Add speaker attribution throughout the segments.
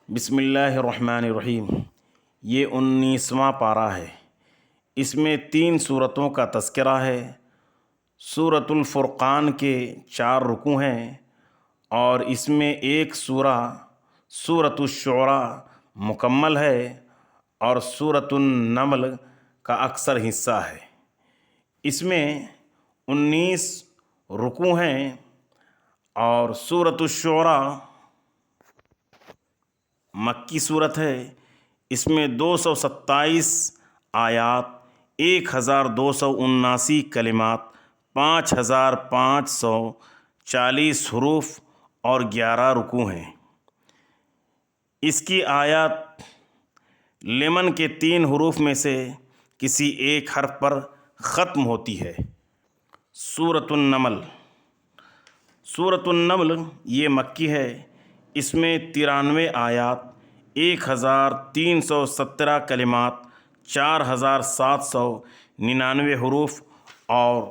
Speaker 1: بسم اللہ الرحمن الرحیم۔ یہ 19واں پارہ ہے۔ اس میں 3 سورتوں کا تذکرہ ہے۔ سورۃ الفرقان کے 4 رکوع ہیں اور اس میں ایک سورہ سورۃ الشعراء مکمل ہے اور سورۃ النمل کا اکثر حصہ ہے۔ اس میں 19 رکوع ہیں اور سورۃ الشعراء مکی صورت ہے۔ اس میں 227 آیات، 1279 کلمات، 5540 حروف اور 11 رکوع ہیں۔ اس کی آیات لمن کے 3 حروف میں سے کسی ایک حرف پر ختم ہوتی ہے۔ سورۃ النمل یہ مکی ہے۔ اس میں 93 آیات، 1317 کلمات، 4799 حروف اور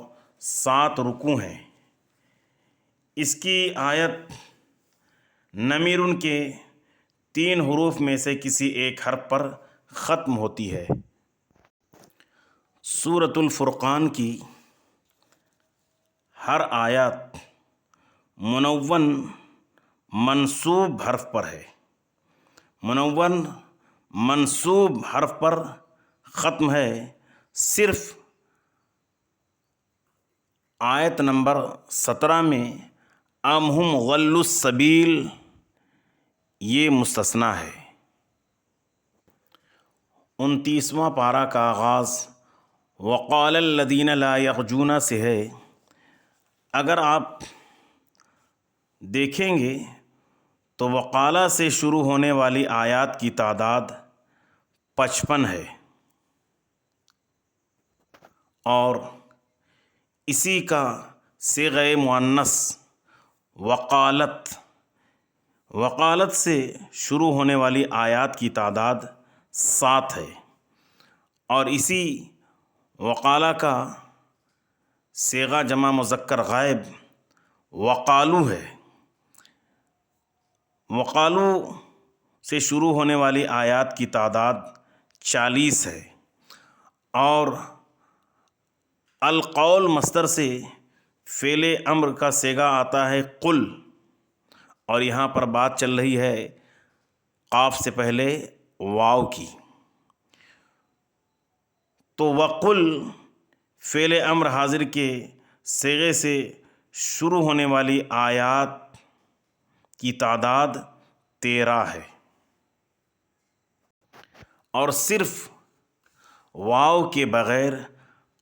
Speaker 1: 7 رکوع ہیں۔ اس کی آیت نمیر کے 3 حروف میں سے کسی ایک حرف پر ختم ہوتی ہے۔ سورۃ الفرقان کی ہر آیت منون منصوب حرف پر ہے۔ منون منصوب حرف پر ختم ہے۔ صرف آیت نمبر 17 میں ام ہم غلوا السبیل یہ مستثنیٰ ہے۔ 29واں پارہ کا آغاز وقال الذین لا یرجون سے ہے۔ اگر آپ دیکھیں گے تو وقالہ سے شروع ہونے والی آیات کی تعداد 55 ہے اور اسی کا صیغہ مؤنث وقالت سے شروع ہونے والی آیات کی تعداد 7 ہے اور اسی وقالہ کا صیغہ جمع مذکر غائب وقالو ہے۔ وقالو سے شروع ہونے والی آیات کی تعداد 40 ہے اور القول مصدر سے فعل امر کا صیغہ آتا ہے قل، اور یہاں پر بات چل رہی ہے قاف سے پہلے واو کی، تو وقل فعل امر حاضر کے صیغے سے شروع ہونے والی آیات کی تعداد 13 ہے اور صرف واو کے بغیر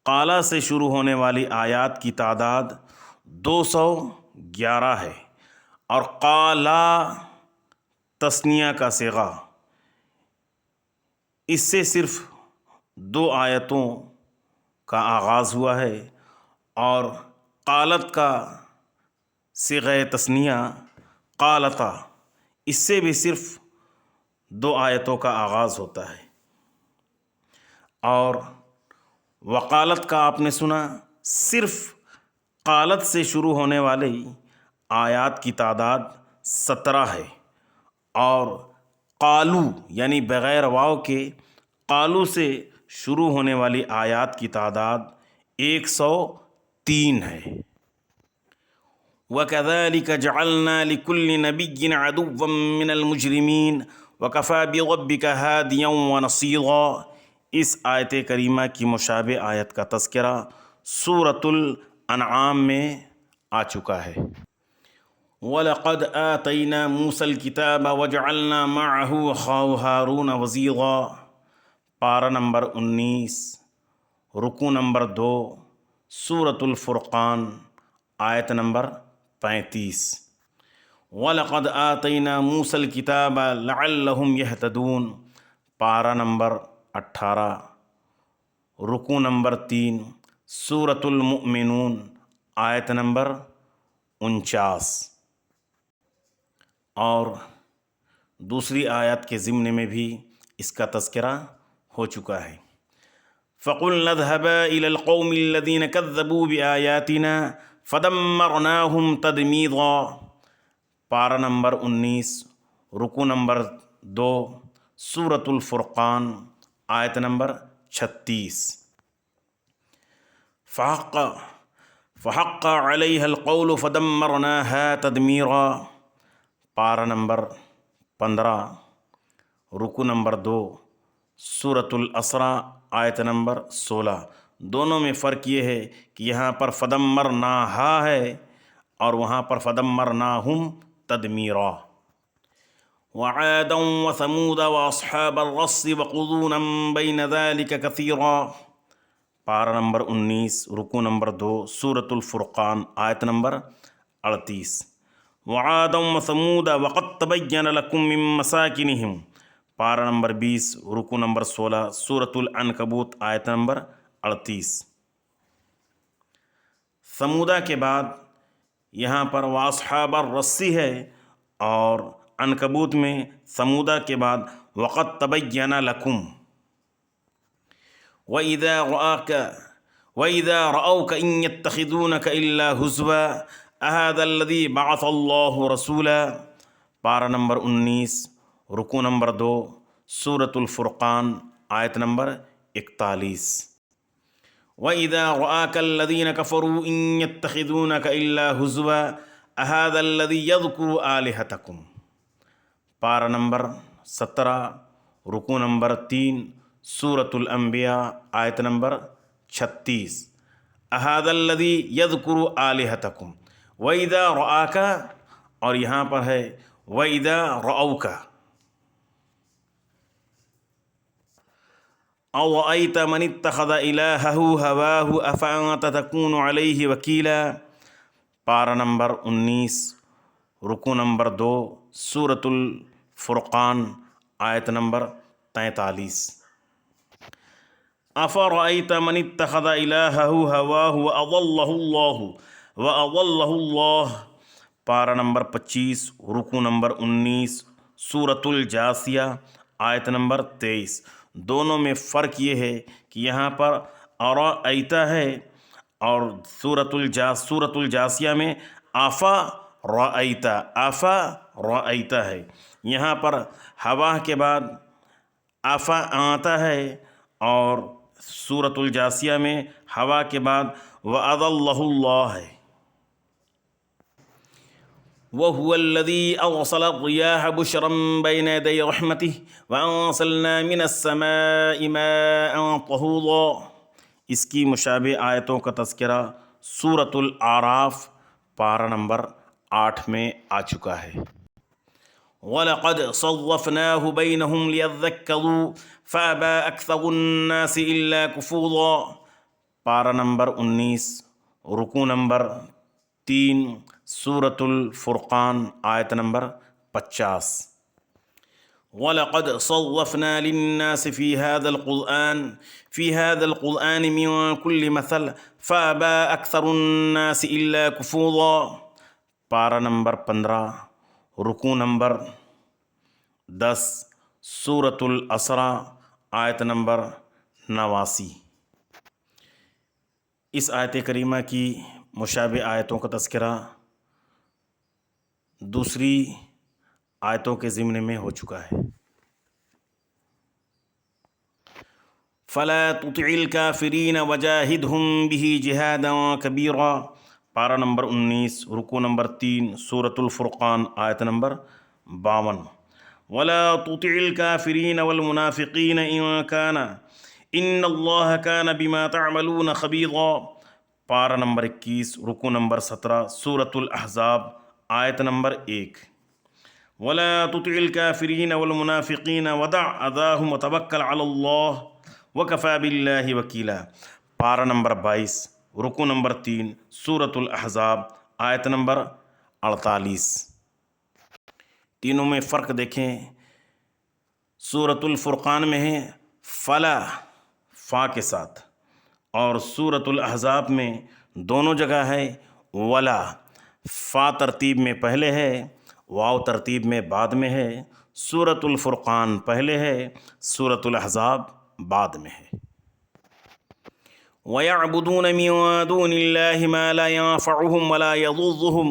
Speaker 1: قالا سے شروع ہونے والی آیات کی تعداد 211 ہے اور قالا تثنیہ کا صیغہ، اس سے صرف 2 آیتوں کا آغاز ہوا ہے اور قالت کا صیغہ تثنیہ قالتا، اس سے بھی صرف 2 آیتوں کا آغاز ہوتا ہے اور وقالت کا آپ نے سنا صرف قالت سے شروع ہونے والی آیات کی تعداد 17 ہے اور قالو یعنی بغیر واو کے قالو سے شروع ہونے والی آیات کی تعداد 103 ہے۔ وَكَذَلِكَ جَعَلْنَا لِكُلِّ نَبِيٍّ عَدُوًّا مِّنَ الْمُجْرِمِينَ وَكَفَىٰ بِرَبِّكَ هَادِيًا وَنَصِيرًا۔ اس آیت کریمہ کی مشابہ آیت کا تذکرہ سورۃ الانعام میں آ چکا ہے۔ وَلَقَدْ آتَيْنَا مُوسَى الْكِتَابَ وَجَعَلْنَا مَعَهُ أَخَاهُ هَارُونَ وَزِيرًا۔ پارہ نمبر 19، رکوع نمبر 2، سورۃ الفرقان، آیت نمبر 35۔ وَلَقَدْ آتَيْنَا مُوسَى الْكِتَابَ لَعَلَّهُمْ يَهْتَدُونَ، پارہ نمبر 18، رکوع نمبر 3، سورۃ المؤمنون، آیت نمبر 49۔ اور دوسری آیت کے ضمن میں بھی اس کا تذکرہ ہو چکا ہے۔ فَقُلْنَا اذْهَبَا إِلَى الْقَوْمِ الَّذِينَ كَذَّبُوا بِآيَاتِنَا فَدَمَّرْنَاهُمْ تَدْمِيرًا، پارہ نمبر 19، رکوع نمبر 2 سورۃ الفرقان آیت نمبر 36۔ فحق علیہ القول فدمرناها تدمیرا، پارہ نمبر 15 رکو نمبر 2 سورۃ الاسراء آیت نمبر 16۔ دونوں میں فرق یہ ہے کہ یہاں پر فدمرناہا ہے اور وہاں پر فدمرناہم تدمیرا۔ وعادا وثمود واصحاب الرس وقرونا بین ذلک کثیرا، پارہ نمبر 19 رکو نمبر 2 سورۃ الفرقان آیت نمبر 38۔ وعادا وثمود وقد تبین لکم من مساکنہم، پارہ نمبر 20 رکو نمبر 16 سورۃ العنکبوت آیت نمبر 38۔ سمودہ کے بعد یہاں پر واصحاب الرسی ہے، اور عنکبوت میں سمودہ کے بعد وقد تبین لکم۔ وَإِذَا رَأَوْكَ إِن يَتَّخِذُونَكَ إِلَّا هُزُوًا أَهَذَا الَّذِي بَعَثَ اللَّهُ رَسُولًا، پارہ نمبر 19 رکو نمبر 2 سورۃ الفرقان آیت نمبر 41۔ وَإِذَا رَآكَ الَّذِينَ كَفَرُوا إِن يَتَّخِذُونَكَ إِلَّا هُزُوًا أَهَذَا الَّذِي يَذْكُرُ آلِهَتَكُمْ، پارہ نمبر 17 رکو نمبر 3 سورۃ الانبیاء آیت نمبر 36۔ أَهَذَا الَّذِي يَذْكُرُ آلِهَتَكُمْ وَإِذَا رَآكَ، اور یہاں پر ہے وَإِذَا رَأَوْكَ۔ أَوَرَأَيْتَ مَنِ اتَّخَذَ إِلَٰهَهُ هَوَاهُ أَفَأَنتَ تَكُونُ عَلَيْهِ وَكِيلًا، پارہ نمبر 19 رکو نمبر 2 سورۃ الفرقان آیت نمبر 43۔ أَفَرَأَيْتَ مَنِ اتَّخَذَ إِلَٰهَهُ هَوَاهُ وَأَضَلَّهُ اللَّهُ، پارہ نمبر 25 رکو نمبر 19 سورۃ الجاثیہ آیت نمبر 23۔ دونوں میں فرق یہ ہے کہ یہاں پر أَرَأَيْتَ ہے، اور سورۃ الجاثیہ میں آفا رأیت ہے۔ یہاں پر ہوا کے بعد آفا آتا ہے، اور سورۃ الجاثیہ میں ہوا کے بعد وَأَضَلَّهُ اللَّهُ ہے۔ وَهُوَ الَّذِي أَرْسَلَ الرِّيَاحَ بُشْرًا بَيْنَ يَدَيْ رَحْمَتِهِ وَأَنزَلْنَا مِنَ السَّمَاءِ مَاءً طَهُورًا، اس کی مشابہ آیتوں کا تذکرہ سورۃ الاعراف پارہ نمبر 8 میں آ چکا ہے۔ وَلَقَدْ صَرَّفْنَاهُ بَيْنَهُمْ لِيَذَّكَّرُوا فَأَبَى أَكْثَرُ النَّاسِ إِلَّا كُفُورًا، پارہ نمبر 19 رکو نمبر 3 سورۃ الفرقان آیت نمبر 50۔ وَلَقَدْ صَرَّفْنَا لِلنَّاسِ فِي هَذَا الْقُرْآنِ مِنْ كُلِّ مَثَلٍ فَأَبَى أَكْثَرُ النَّاسِ إِلَّا كُفُورًا، پارہ نمبر 15 رکو نمبر 10 سورۃ الاسراء آیت نمبر 89۔ اس آیت کریمہ کی مشابہ آیتوں کا تذکرہ دوسری آیتوں کے ضمن میں ہو چکا ہے۔ فَلَا تُطِعِ الْكَافِرِينَ وَجَاهِدْهُمْ بِهِ جِهَادًا كَبِيرًا، پارہ نمبر 19 رکو نمبر 3 سورۃ الفرقان آیت نمبر 52۔ وَلَا تُطِعِ الْكَافِرِينَ وَالْمُنَافِقِينَ إِنَّ اللَّهَ كَانَ بِمَا تَعْمَلُونَ خَبِيرًا، پارہ نمبر 21 رکو نمبر 17 سورۃ الاحزاب آیت نمبر 1۔ وَلَا تُطِعِ الْكَافِرِينَ وَالْمُنَافِقِينَ وَدَعْ أَذَاهُمْ وَتَوَكَّلْ عَلَى اللَّهِ وَكَفَى بِاللَّهِ وَكِيلًا، پارہ نمبر 22 رکو نمبر 3 سورۃ الاحزاب آیت نمبر 48۔ تینوں میں فرق دیکھیں، سورۃ الفرقان میں ہے فلا فا کے ساتھ، اور سورۃ الاحزاب میں دونوں جگہ ہے ولا، فا ترتیب میں پہلے ہے، واو ترتیب میں بعد میں ہے۔ سورۃ الفرقان پہلے ہے، سورۃ الاحزاب بعد میں ہے۔ وَيَعْبُدُونَ مِن دُونِ اللَّهِ مَا لَا يَنفَعُهُمْ وَلَا يَضُرُّهُمْ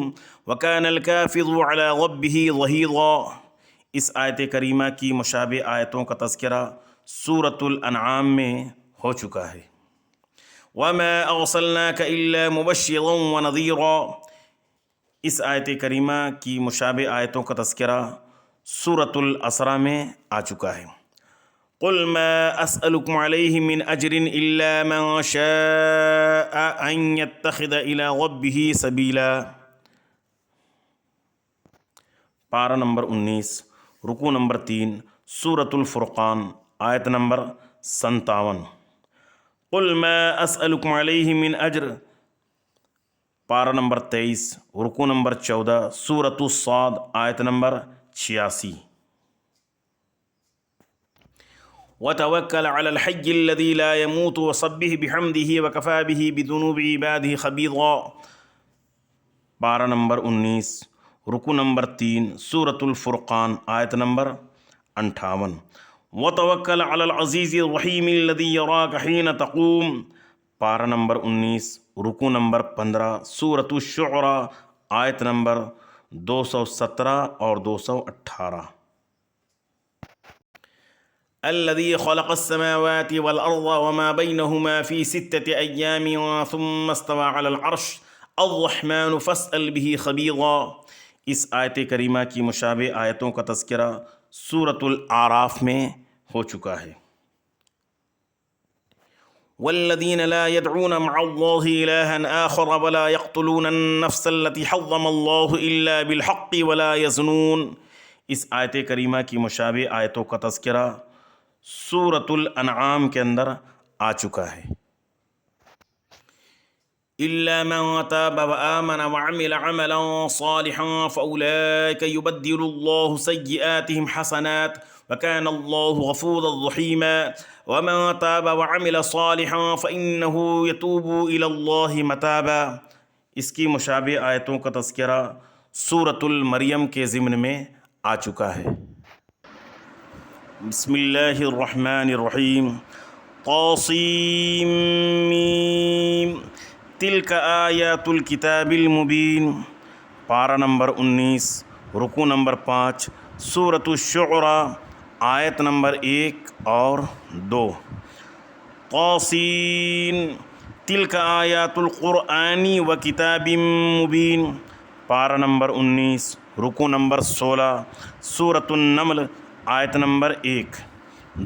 Speaker 1: وَكَانَ الْكَافِرُ عَلَى رَبِّهِ ظَهِيرًا، اس آیت کریمہ کی مشابہ آیتوں کا تذکرہ سورۃ الانعام میں ہو چکا ہے۔ وَمَا أَرْسَلْنَاكَ إِلَّا مُبَشِّرًا وَنَذِيرًا، اس آیت کریمہ کی مشابہ آیتوں کا تذکرہ سورۃ الاسراء میں آ چکا ہے۔ قُلْ مَا أَسْأَلُكُمْ عَلَيْهِ مِنْ أَجْرٍ إِلَّا مَنْ شَاءَ أَنْ يَتَّخِذَ إِلَى رَبِّهِ سَبِيلًا، پارہ نمبر 19، رکوع نمبر 3، سورۃ الفرقان، آیت نمبر 57۔ قُلْ مَا أَسْأَلُكُمْ عَلَيْهِ مِنْ أَجْرٍ، پارہ نمبر 23، رکوع نمبر 14، سورۃ الصاد، آیت نمبر 86۔ وَتَوَكَّلْ عَلَى الْحَيِّ الَّذِي لَا يَمُوتُ وَسَبِّحْ بِحَمْدِهِ وَكَفَى بِهِ بِذُنُوبِ عِبَادِهِ خَبِيرًا، پارہ نمبر 19، رکوع نمبر 3، سورۃ الفرقان، آیت نمبر 58۔ وَتَوَكَّلْ عَلَى الْعَزِيزِ الرَّحِيمِ الَّذِي يَرَاكَ حِينَ تَقُومُ، پارہ نمبر 19، رکوع نمبر 15، سورۃ الشعراء، آیت نمبر 217 اور 218۔ الذي خلق السماوات والأرض وما بينهما في 6 أيام ثم استوى على العرش الرحمن فاسأل به خبيرا، اس آیت کریمہ کی مشابہ آیتوں کا تذکرہ سورۃ الاعراف میں ہو چکا ہے۔ والذين لا يدعون مع الله إلها آخر ولا يقتلون النفس التي حرم الله إلا بالحق ولا يزنون، اس آیت کریمہ کی مشابہ آیتوں کا تذکرہ سورۃ الانعام کے اندر آ چکا ہے۔ إلا من تاب وآمن وعمل عملا صالحا فأولئك يبدل الله سيئاتهم حسنات وكان الله غفورا رحيما، ومن تاب وعمل صالحا فإنه يتوب إلى الله متابا، اس کی مشابہ آیتوں کا تذکرہ سورۃ المریم کے ضمن میں آ چکا ہے۔ بسم اللہ الرحمن الرحیم، طاسیم میم، تلک آیات الکتاب المبین، پارہ نمبر 19، رکوع نمبر 5، سورۃ الشعراء، آیت نمبر 1 اور 2۔ طاسین، تلک آیات القرآن و کتاب مبین، پارہ نمبر 19، رکوع نمبر 16، سورۃ النمل، آیت نمبر 1۔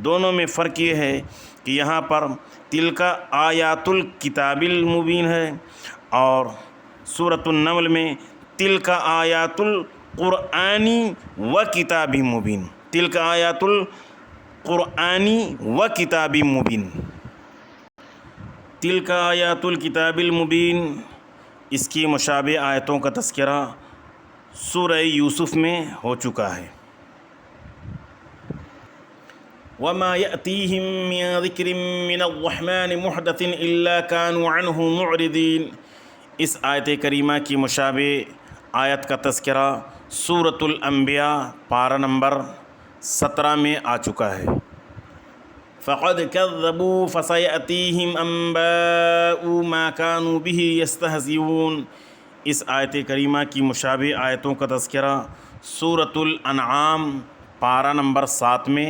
Speaker 1: دونوں میں فرق یہ ہے کہ یہاں پر تلک آیات الکتاب المبین ہے اور سورۃ النمل میں تلک آیات القرآن و کتاب مبین، تلک آیات القرآن و کتاب مبین۔ تلک آیات الکتاب المبین، اس کی مشابہ آیتوں کا تذکرہ سورہ یوسف میں ہو چکا ہے۔ وما يأتيهم من ذکر من الرحمن محدث إلا كانوا عنه معرضین، اس آیت کریمہ کی مشابہ آیت کا تذکرہ سورۃ الانبیاء، پارہ نمبر 17 میں آ چکا ہے۔ فقد كذبوا فسيأتيهم أنباء ما كانوا به يستهزئون، اس آیت کریمہ کی مشابہ آیتوں کا تذکرہ سورۃ الانعام، پارہ نمبر 7 میں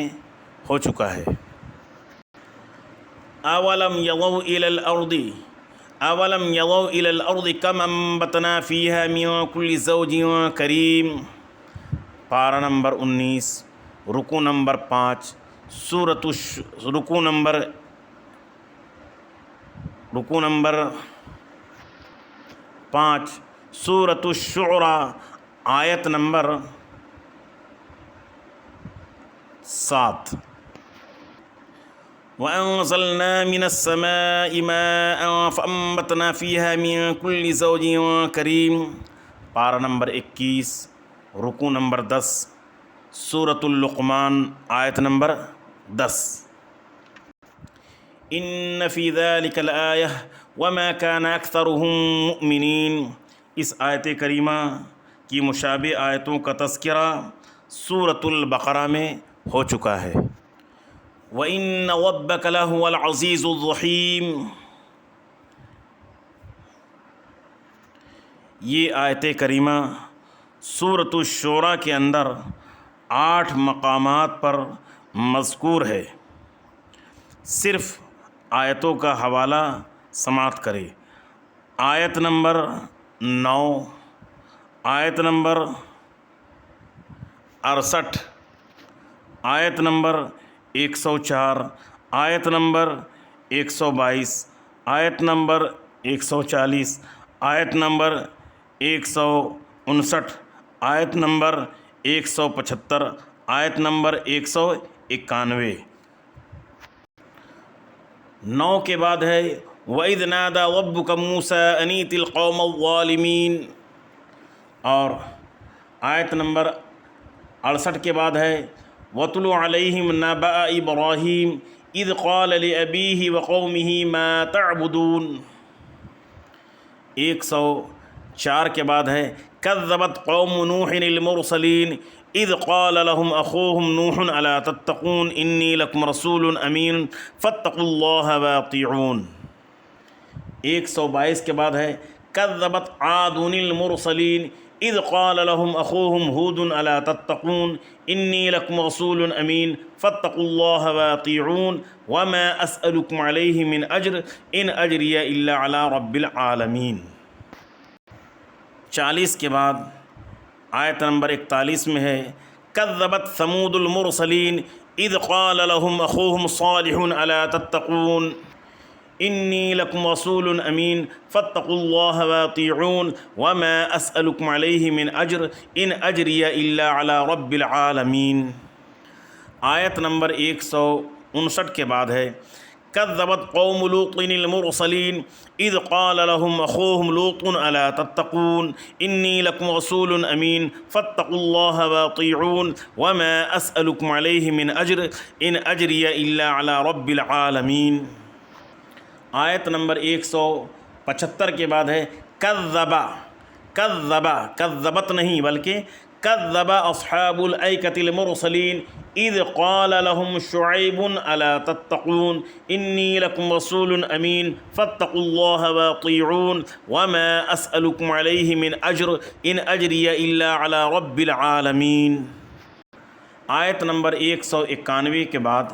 Speaker 1: ہو چکا ہے۔ اولم يروا الى الارض كم انبتنا فيها من كل زوج کریم، پارہ نمبر 19، رکوع نمبر 5، رکوع نمبر 5، سورۃ الشعراء، آیت نمبر 7۔ وَأَنزَلْنَا مِنَ السَّمَاءِ مَاءً فَأَنبَتْنَا فِيهَا مِن كُلِّ زَوْجٍ کریم، پارہ نمبر 21، رکوع نمبر 10، سورۃ اللقمان، آیت نمبر 10۔ إِنَّ فِي ذَلِكَ لَآیَةً وَمَا كَانَ أَكْثَرُهُم مُؤْمِنِینَ، اس آیت کریمہ کی مشابہ آیتوں کا تذکرہ سورۃ البقرہ میں ہو چکا ہے۔ وَإِنَّ رَبَّكَ لَهُوَ الْعَزِيزُ الرَّحِيمُ، یہ آیت کریمہ سورۃ الشعراء کے اندر 8 مقامات پر مذکور ہے۔ صرف آیتوں کا حوالہ سماعت کرے۔ آیت نمبر 9، آیت نمبر 68، آیت نمبر 104، آیت نمبر 122، آیت نمبر 140، آیت نمبر 159، آیت نمبر 175، آیت نمبر 191۔ 9 کے بعد ہے وَإِذْ نَادَى رَبُّكَ مُوسَىٰ أَنِ ائْتِ الْقَوْمَ الظَّالِمِينَ، اور آیت نمبر 68 کے بعد ہے وَاتْلُ عَلَيْهِمْ نَبَأَ إِبْرَاهِيمَ إِذْ قَالَ لِأَبِيهِ وَقَوْمِهِ مَا تَعْبُدُونَ۔ 104 کے بعد ہے كَذَّبَتْ قَوْمُ نُوحٍ الْمُرْسَلِينَ إِذْ قَالَ لَهُمْ أَخُوهُمْ نُوحٌ أَلَا تَتَّقُونَ إِنِّي لَكُمْ رَسُولٌ أَمِينٌ فَاتَّقُوا اللَّهَ وَأَطِيعُونِ۔ 122 کے بعد ہے كَذَّبَتْ عَادٌ الْمُرْسَلِينَ إِذْ قَالَ لَهُمْ أَخُوهُمْ هُودٌ أَلَا تَتَّقُونَ إِنِّي لَكُمْ رَسُولٌ أَمِينٌ فَاتَّقُوا اللَّهَ وَأَطِيعُونِ وَمَا أَسْأَلُكُمْ عَلَيْهِ مِنْ أَجْرٍ إِنْ أَجْرِيَ إِلَّا عَلَى رَبِّ الْعَالَمِينَ۔ 40 کے بعد آیت نمبر 41 میں ہے كَذَّبَتْ ثَمُودُ الْمُرْسَلِينَ إِذْ قَالَ لَهُمْ أَخُوهُمْ صَالِحٌ أَلَا تَتَّقُونَ إِنِّي لَكُمْ رَسُولٌ أَمِينٌ فَاتَّقُوا اللَّهَ وَأَطِيعُونِ وَمَا أَسْأَلُكُمْ عَلَيْهِ مِنْ أَجْرٍ إِنْ أَجْرِيَ إِلَّا عَلَى رَبِّ الْعَالَمِينَ۔ آیت نمبر 159 کے بعد ہے كَذَّبَتْ قَوْمُ لُوطٍ الْمُرْسَلِينَ إِذْ قَالَ لَهُمْ أَخُوهُمْ لُوطٌ أَلَا تَتَّقُونَ إِنِّي لَكُمْ رَسُولٌ أَمِينٌ فَاتَّقُوا اللَّهَ وَأَطِيعُونِ وَمَا أَسْأَلُكُمْ عَلَيْهِ مِنْ أَجْرٍ إِنْ أَجْرِيَ إِلَّا عَلَى رَبِّ الْعَالَمِينَ۔ آیت نمبر 175 کے بعد ہے کذبت نہیں بلکہ كذب اصحاب الایکۃ المرسلین اذ قال لهم شعیب الا تتقون انی لکم رسول امین فاتقوا اللہ واطیعون وما اسألکم علیہ من اجر ان اجری الا علی رب العالمین۔ آیت نمبر 191 کے بعد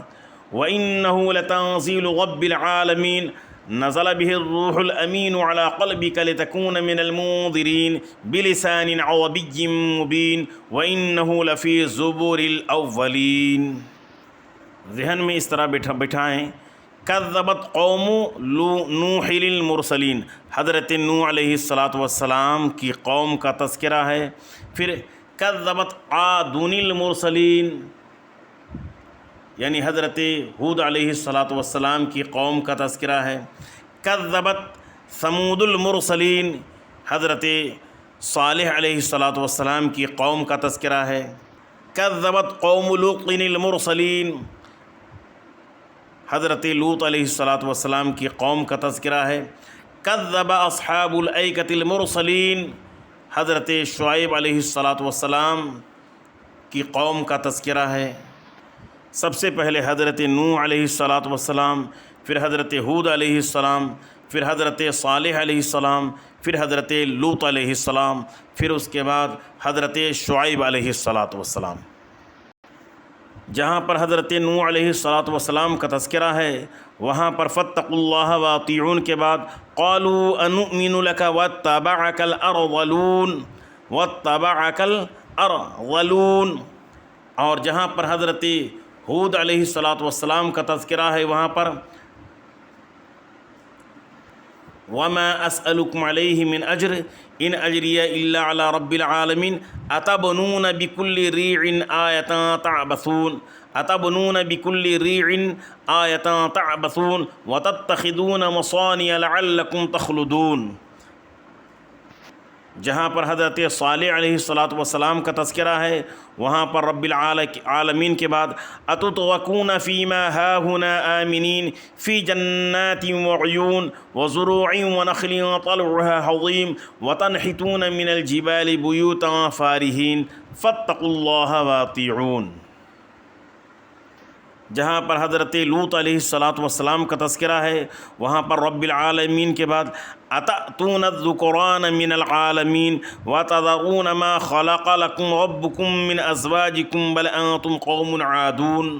Speaker 1: وَإِنَّهُ لَتَنزِيلُ رَبِّ الْعَالَمِينَ نزل به الروح الأمين على قلبك لتكون من المنذرين بلسان عربي مبين وإنه لفي زبور الأولين۔ ذہن میں اس طرح بٹھائیں كذبت قوم نوح المرسلین، حضرت نوح علیہ السلام کی قوم کا تذکرہ ہے۔ پھر كذبت عاد المرسلین یعنی حضرت ہود علیہ السلام کی قوم کا تذکرہ ہے۔ کذبت ثمود المرسلین، حضرت صالح علیہ السلام کی قوم کا تذکرہ ہے۔ کذبت قوم لوط المرسلین، حضرت لوط علیہ السلام کی قوم کا تذکرہ ہے۔ کذب اصحاب الایکۃ المرسلین، حضرت شعیب علیہ السلام کی قوم کا تذکرہ ہے۔ سب سے پہلے حضرت نوح علیہ السلام، پھر حضرت ہود علیہ السلام، پھر حضرت صالح علیہ السلام، پھر حضرت لوط علیہ السلام، پھر اس کے بعد حضرت شعیب علیہ السلام۔ جہاں پر حضرت نوح علیہ السلام کا تذکرہ ہے وہاں پر فاتقوا اللہ واطیعون کے بعد قالوا انؤمن لک واتبعک الارذلون، اور جہاں پر حضرت ہود علیہ السلام کا تذکرہ ہے وہاں پر وما اسألکم علیہ من اجر ان اجری الا علی رب العالمین اتبنون بکل ریع آیۃ تعبثون تعبثون وتتخذون مصانع لعلکم تخلدون۔ جہاں پر حضرت صالح علیہ السلام کا تذکرہ ہے وہاں پر رب العالمین کے بعد اتترکون فیما ہاہنا آمنین فی جنات وعیون وزروع ونخل طلعها حضیم وتنحتون من الجبال بیوتا فارہین فاتقوا اللہ واطیعون۔ جہاں پر حضرت لوط علیہ السلام کا تذکرہ ہے وہاں پر رب العالمین کے بعد اتأتون الذکران من العالمین وتذرون ما خلق لکم ربکم من ازواجکم بل انتم قوم عادون،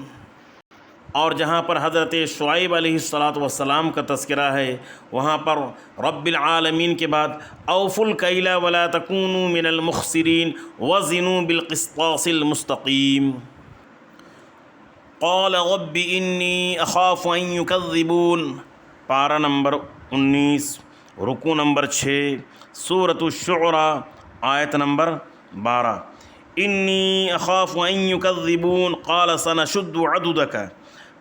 Speaker 1: اور جہاں پر حضرت شعیب علیہ السلام کا تذکرہ ہے وہاں پر رب العالمین کے بعد اوفوا الکیل ولا تکونوا من المخسرین وزنوا بالقسطاس المستقیم۔ قال رب انی اخاف ان یکذبون، پارہ نمبر 19 رکوع نمبر 6 سورۃ الشعراء آیت نمبر 12۔ انی اخاف ان یکذبون قال سنشد عضدک،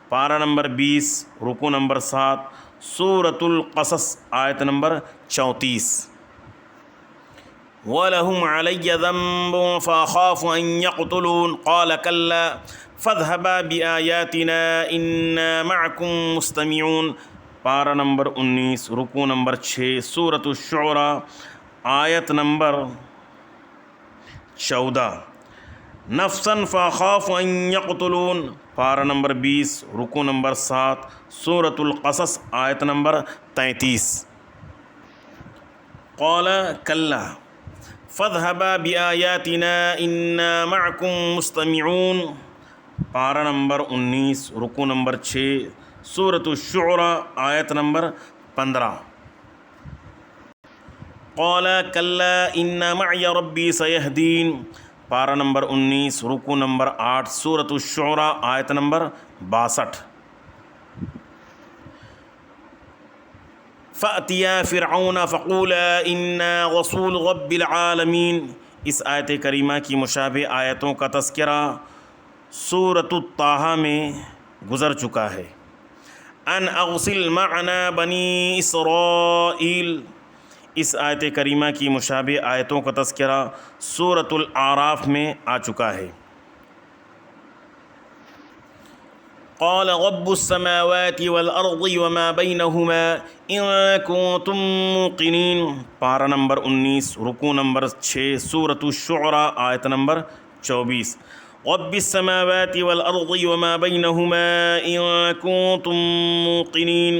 Speaker 1: پارہ نمبر 20 رکوع نمبر 7 سورۃ القصص آیت نمبر 34۔ وَلَهُمْ عَلَيَّ ذَنبٌ فَأَخَافُ أَن يَقْتُلُونِ قَالَ كَلَّا فَاذْهَبَا بِآيَاتِنَا إِنَّا مَعَكُمْ مُسْتَمِعُونَ، پارہ نمبر 19 رکوع نمبر 6 سورۃ الشعراء آیت نمبر 14۔ نفسا فاخاف ان یقتلون، پارہ نمبر 20 رکوع نمبر 7 سورۃ القصص آیت نمبر 33۔ قال کلا فاذهبا بآیاتنا انا معکم مستمعون، پارہ نمبر 19 رکوع نمبر 6 سورۃ الشعراء آیت نمبر 15۔ قال کلا ان معی ربی سیہدین، پارہ نمبر 19 رکوع نمبر 8 سورۃ الشعراء آیت نمبر 62۔ فَأْتِيَا فِرْعَوْنَ فَقُولَا إِنَّا رَسُولُ رَبِّ الْعَالَمِينَ، اس آیت کریمہ کی مشابہ آیتوں کا تذکرہ سورۃ الطٰہٰ میں گزر چکا ہے۔ ان ارسل معنا بنی اسرائیل، اس آیت کریمہ کی مشابہ آیتوں کا تذکرہ سورۃ الاعراف میں آ چکا ہے۔ قال رب السماوات والارض وما بينهما ان كنتم موقنين، پارہ نمبر 19 رکوع نمبر 6 سورۃ الشعراء آیت نمبر 24۔ رب السماوات والارض وما بينهما ان كنتم موقنين،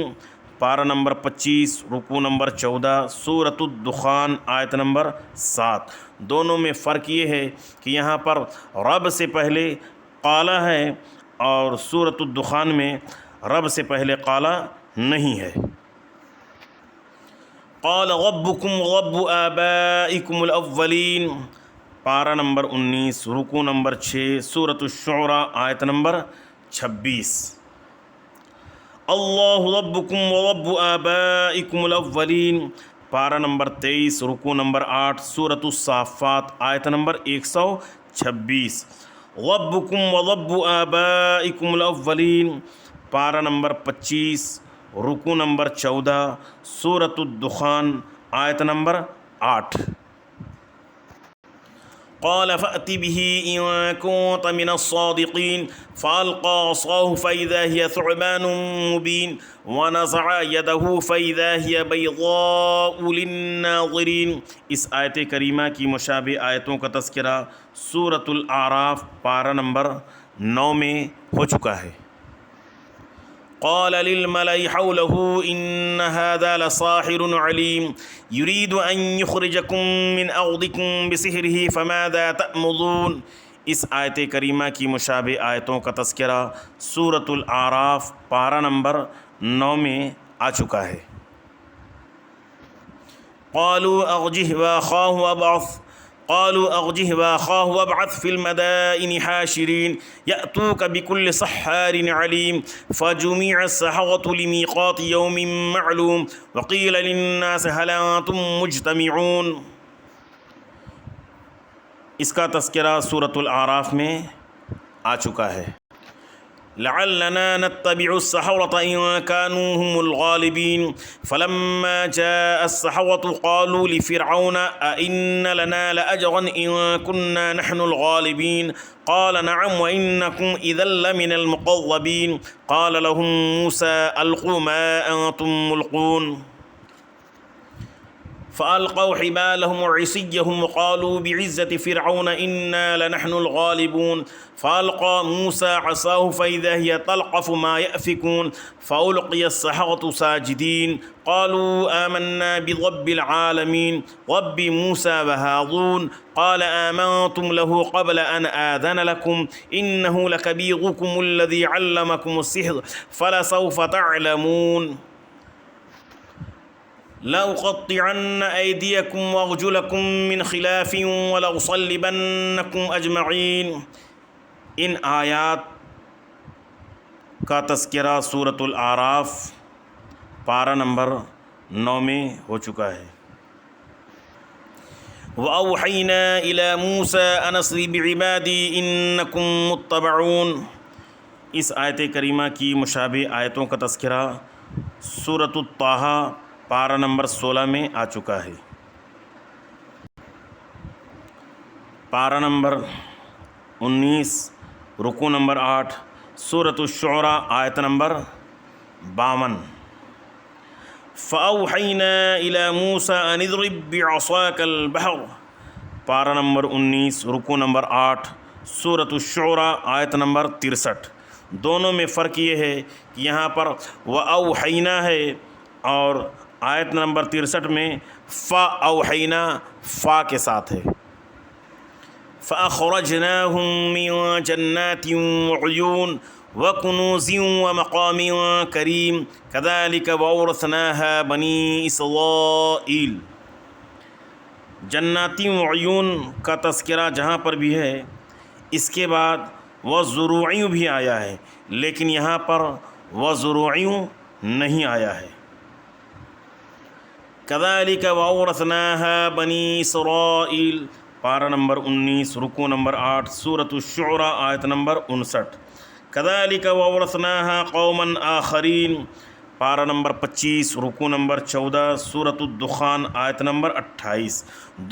Speaker 1: پارہ نمبر 25 رکوع نمبر 14 سورۃ الدخان آیت نمبر 7۔ دونوں میں فرق یہ ہے کہ یہاں پر رب سے پہلے قال ہے اور سورۃ الدخان میں رب سے پہلے قال نہیں ہے۔ قال ربکم رب آبائکم الاولین، پارہ نمبر 19 رکوع نمبر 6 سورۃ الشعراء آیت نمبر 26۔ اللہ ربکم ورب آبائکم الاولین، پارہ نمبر 23 رکوع نمبر 8 سورۃ الصافات آیت نمبر 126۔ ربکم ورب آبائکم الاولین، پارہ نمبر 25 رکوع نمبر 14 سورۃ الدخان آیت نمبر 8۔ قال فأت به إن كنت من الصادقين فألقى عصاه فإذا هي ثعبان مبين ونزع يده فإذا هي بيضاء للناظرين، اس آیت کریمہ کی مشابہ آیتوں کا تذکرہ سورۃ الاعراف پارہ نمبر 9 میں ہو چکا ہے۔ قال للملأ حوله إن هذا لساحر عليم يريد أن يخرجكم من أرضكم بسحره فماذا تأمرون، اس آیت کریمہ کی مشابہ آیتوں کا تذکرہ سورۃ الاعراف پارہ نمبر 9 میں آ چکا ہے۔ قالوا أرجه وأخاه وابعث في المدائن حاشرين يأتوك بكل سحار عليم فجمع السحرة لميقات يوم معلوم وقيل للناس هل أنتم مجتمعون، اس کا تذکرہ سورۃ الاعراف میں آ چکا ہے۔ لعلنا نتبع السحرة إن كانوا هم الغالبين فلما جاء السحرة قالوا لفرعون أئن لنا لأجرا إن كنا نحن الغالبين قال نعم وإنكم إذا لمن المقربين قال لهم موسى ألقوا ما أنتم ملقون، فألقوا حبالهم وعصيهم وقالوا بعزة فرعون إنا لنحن الغالبون فألقى موسى عصاه فإذا هي تلقف ما يأفكون فألقي السحرة ساجدين قالوا آمنا برب العالمين رب موسى وهارون قال آمنتم له قبل أن آذن لكم إنه لكبيركم الذي علمكم السحر فلسوف تعلمون لأقطعن أيديكم وأرجلكم من خلاف ولأصلبنكم أجمعين۔ ان آیات کا تذکرہ سورۃ الاعراف پارہ نمبر 9 میں ہو چکا ہے۔ وَأَوْحَيْنَا إِلَى مُوسَىٰ أَنْ أَسْرِ بِعِبَادِي إِنَّكُمْ مُتَّبَعُونَ۔ اس آیت کریمہ کی مشابہ آیتوں کا تذکرہ سورۃ الطٰہٰ پارہ نمبر 16 میں آ چکا ہے۔ پارہ نمبر 19 رکوع نمبر 8 سورۃ الشعراء آیت نمبر 52۔ فَأَوْحَيْنَا إِلَى مُوسَىٰ أَنِ اضْرِب بِّعَصَاكَ الْبَحْرَ پارہ نمبر 19 رکوع نمبر 8 سورۃ الشعراء آیت نمبر 63۔ دونوں میں فرق یہ ہے کہ یہاں پر وَأَوْحَيْنَا ہے اور آیت نمبر 63 میں فَأَوْحَيْنَا فا کے ساتھ ہے۔ فَأَخْرَجْنَاهُم مِّن جَنَّاتٍ وَعُيُونٍ وَكُنُوزٍ وَمَقَامٍ كَرِيمٍ كَذَلِكَ وَأَوْرَثْنَاهَا بَنِي إِسْرَائِيلَ۔ جناتی وعیون کا تذکرہ جہاں پر بھی ہے اس کے بعد وَزُرُوعٍ بھی آیا ہے، لیکن یہاں پر وَزُرُوعٍ نہیں آیا ہے۔ كَذَلِكَ وَأَوْرَثْنَاهَا بَنِي إِسْرَائِيلَ پارہ نمبر 19 رکوع نمبر 8 سورۃ الشعراء آیت نمبر 59۔ كَذَلِكَ وَأَوْرَثْنَاهَا قَوْمًا آخَرِينَ پارہ نمبر 25 رکوع نمبر 14 سورۃ الدخان آیت نمبر 28۔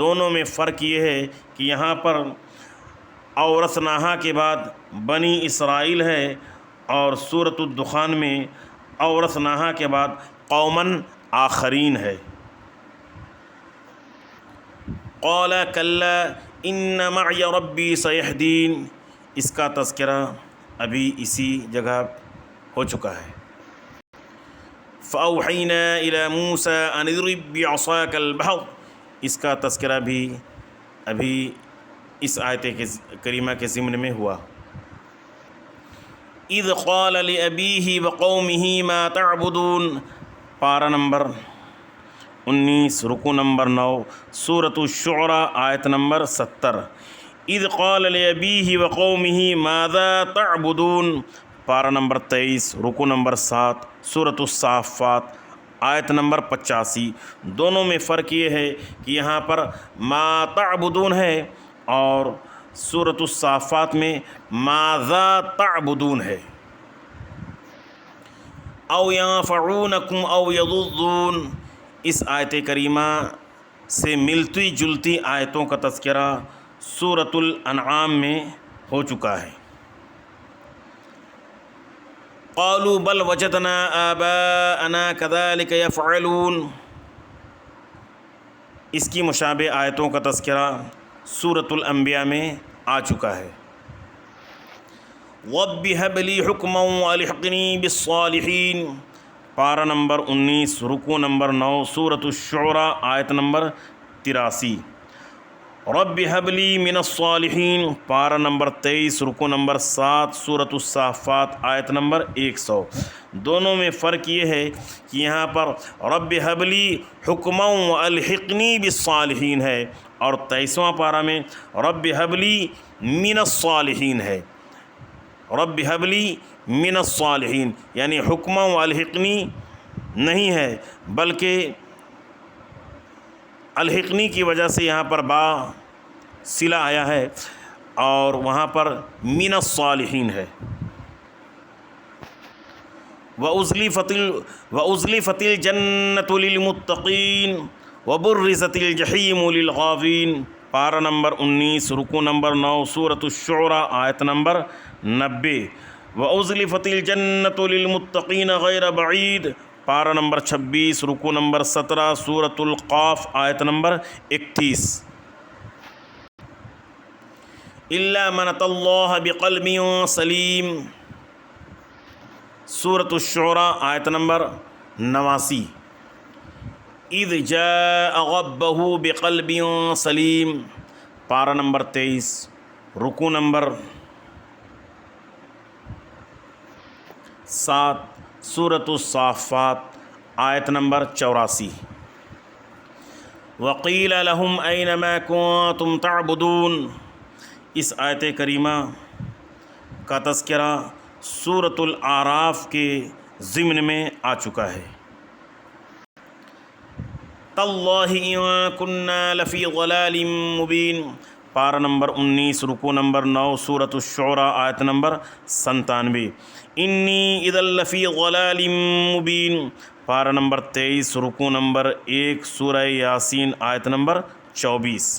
Speaker 1: دونوں میں فرق یہ ہے کہ یہاں پر اورثناہا کے بعد بنی اسرائیل ہے اور سورۃ الدخان میں اورثناہا کے بعد قوماً آخرین ہے۔ قال کلا ان معی ربی سیہدین اس کا تذکرہ ابھی اسی جگہ ہو چکا ہے۔ فأوحینا الی موسیٰ ان اضرب بعصاک البحر اس کا تذکرہ بھی ابھی اس آیت کریمہ کے ضمن میں ہوا۔ اذ قال لأبیہ وقومہ ما تعبدون پارہ نمبر 19 رکوع نمبر 9 سورۃ الشعراء آیت نمبر 70۔ اذ قال لأبیہ وقومہ ماذا تعبدون پارہ نمبر 23 رکوع نمبر 7 سورۃ الصافات آیت نمبر 85۔ دونوں میں فرق یہ ہے کہ یہاں پر ما تعبدون ہے اور سورۃ الصافات میں ماذا تعبدون ہے۔ او ینفعونکم او یضرون اس آیت کریمہ سے ملتی جلتی آیتوں کا تذکرہ سورۃ الانعام میں ہو چکا ہے۔ قالوا بل وجدنا آباءنا كذلك يفعلون اس کی مشابہ آیتوں کا تذکرہ سورۃ الانبیاء میں آ چکا ہے۔ رب هب لي حکما والحقنی بالصالحین پارہ نمبر 19 رکوع نمبر 9 سورۃ الشعراء آیت نمبر 83۔ رب هب لي من الصالحین پارہ نمبر 23 رکوع نمبر 7 سورۃ الصافات آیت نمبر 100۔ دونوں میں فرق یہ ہے کہ یہاں پر رب هب لي حکما والحقنی بالصالحین ہے اور 23واں پارہ میں رب هب لي من الصالحین ہے۔ رب هب لي من الصالحین یعنی حکما والحقنی نہیں ہے بلکہ الحقنی کی وجہ سے یہاں پر با صلہ آیا ہے اور وہاں پر من الصالحین ہے۔ وَأُزْلِفَتِ الْجَنَّةُ لِلْمُتَّقِينَ وَبُرِّزَتِ الْجَحِيمُ لِلْغَاوِينَ پارہ نمبر 19 رکوع نمبر 9 سورۃ الشعراء آیت نمبر 90۔ وَأُزْلِفَتِ الْجَنَّةُ لِلْمُتَّقِينَ غَيْرَ بَعِيدٍ پارہ نمبر 26 رکوع نمبر 17 سورۃ القاف آیت نمبر 31۔ الا من اتى اللہ بقلب سلیم، سورۃ الشعراء آیت نمبر 89۔ اذ جاء ربہ بقلب سلیم، پارہ نمبر 23 رکوع نمبر 7 سورۃ الصافات آیت نمبر 84۔ وقیل لہم این ما کنتم تعبدون، اس آیت کریمہ کا تذکرہ سورۃ الاعراف کے ضمن میں آ چکا ہے۔ تاللہ ان کنا لفی ضلال مبین، پارہ نمبر 19 رکوع نمبر 9 سورۃ الشعراء آیت نمبر 97۔ انی اذا لفی ضلال مبین، پارہ نمبر 23 رکوع نمبر 1 سورہ یاسین آیت نمبر 24۔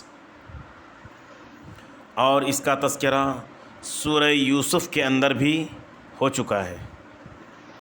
Speaker 1: اور اس کا تذکرہ سورہ یوسف کے اندر بھی ہو چکا ہے۔